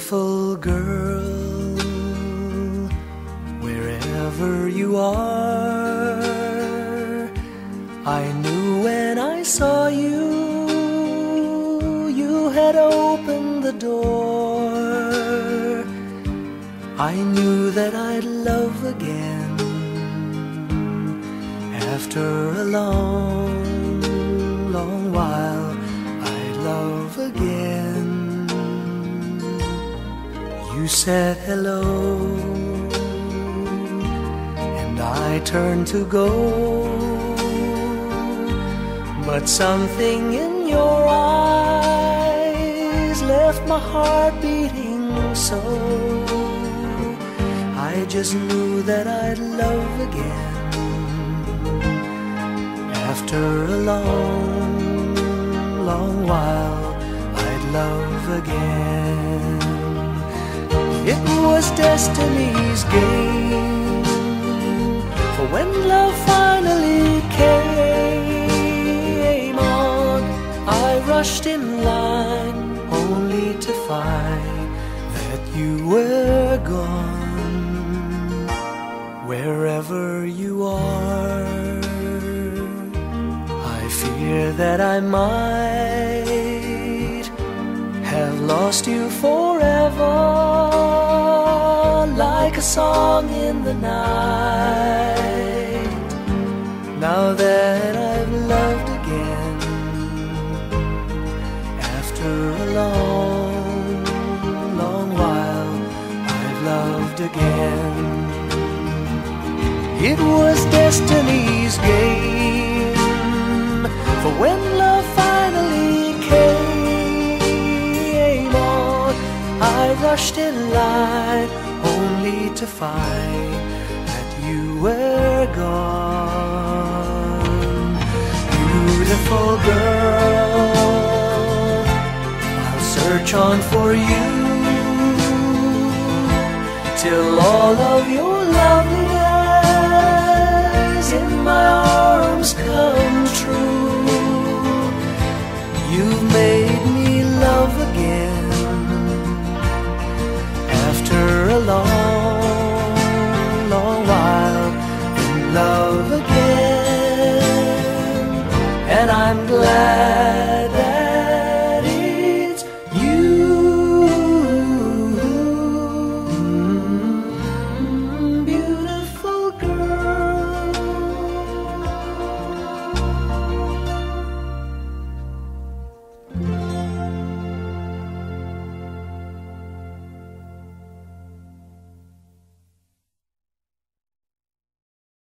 Beautiful girl, wherever you are, I knew when I saw you, you had opened the door. I knew that I'd love again after a long, long while. I'd love again. You said hello, and I turned to go, but something in your eyes left my heart beating so. I just knew that I'd love again after a long, long while. I'd love again. It was destiny's game, for when love finally came on, I rushed in line only to find that you were gone. Wherever you are, I fear that I might have lost you forever, like a song in the night. Now that I've loved again, after a long, long while, I've loved again. It was destiny's game, for when love finally came on, I rushed in line only to find that you were gone. Beautiful girl, I'll search on for you till all of your loveliness in my arms come true. You've made me love again after a long, long while, in love again. And I'm glad